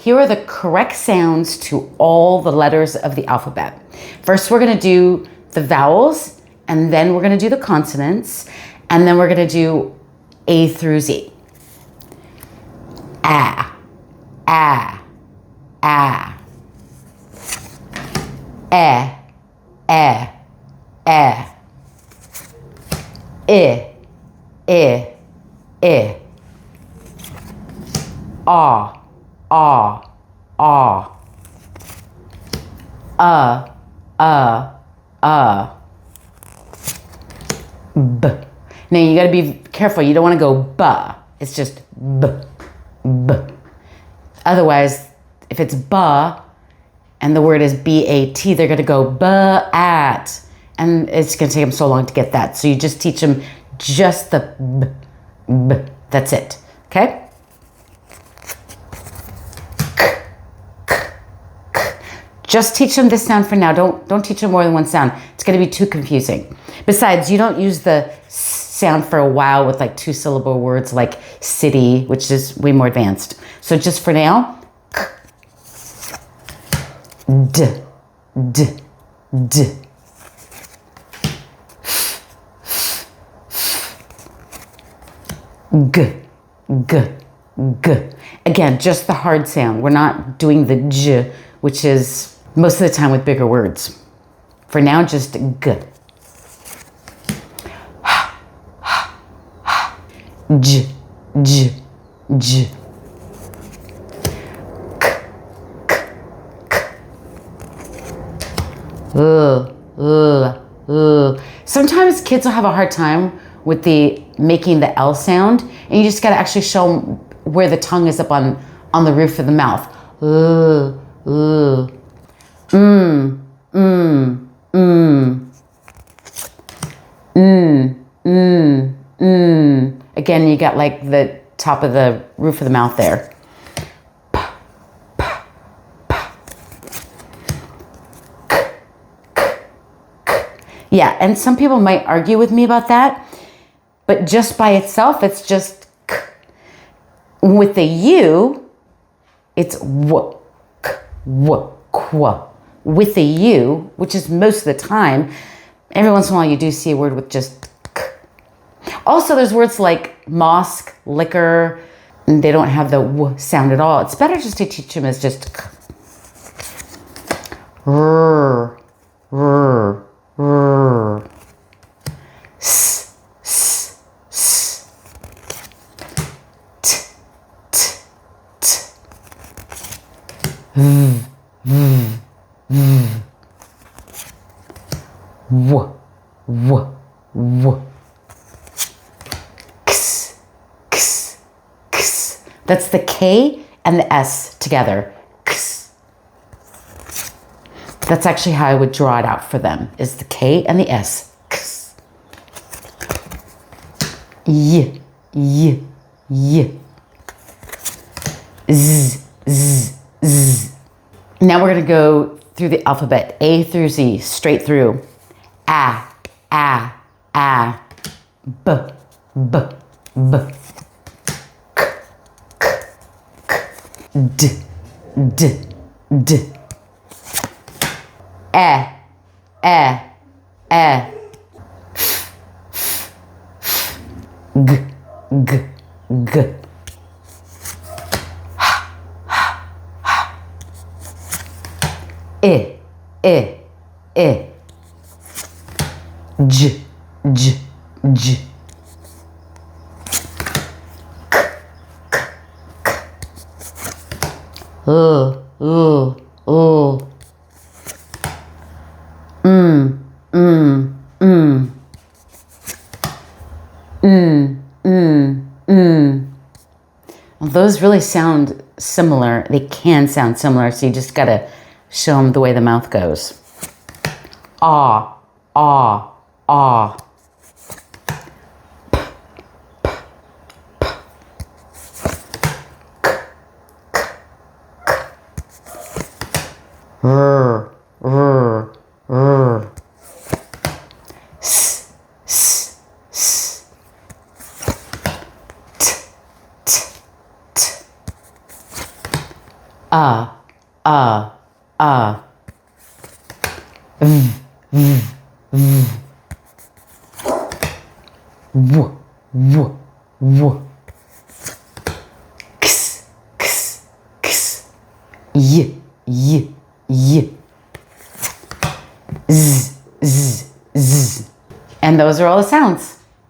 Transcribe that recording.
here are the correct sounds to all the letters of the alphabet. First, we're gonna do the vowels, and then we're gonna do the consonants, and then we're gonna do A through Z. A, a, a. E, e, e. I, I, I. Ah, ah, ah. B. Now you gotta be careful. You don't want to go ba. It's just b, b. Otherwise, if it's ba and the word is B-A-T, they're gonna go ba-at. And it's gonna take them so long to get that. So you just teach them just the b, b. That's it, okay? Just teach them this sound for now. Don't teach them more than one sound. It's going to be too confusing. Besides, you don't use the sound for a while with like 2-syllable words like city, which is way more advanced. So just for now, d, d, d. G, g, g. Again, just the hard sound. We're not doing the j, which is most of the time with bigger words. For now, just g. J, j, j. K, k, k. Sometimes kids will have a hard time with making the L sound, and you just gotta actually show them where the tongue is up on the roof of the mouth. Again, you got like the top of the roof of the mouth there. Yeah, and some people might argue with me about that, but just by itself, it's just k. With the U, it's w, k, w, qu. With the U, which is most of the time, every once in a while you do see a word with just k. Also, there's words like mosque, liquor, and they don't have the w sound at all. It's better just to teach them as just k. R, r, r. S, s, s. T, t, t. V, v, v. W, w, w. X, x, x. That's the K and the S together. X. That's actually how I would draw it out for them, is the K and the S. X. Y, y, y. Z, z, z. Now we're going to go through the alphabet, A through Z, straight through. A, a, a. B, b, b. K, k, k. D, d, d. E, e, e. F, f, f. G, g, g. I, I, I. J, j, j. K, k, k. Well, those really sound similar. They can sound similar, so you just gotta show them the way the mouth goes. Ah, ah, ah. R, r, r. S, s, s. T, t, t. W, w, w. X, x, x. Y, y, y. Z, z, z. And those are all the sounds.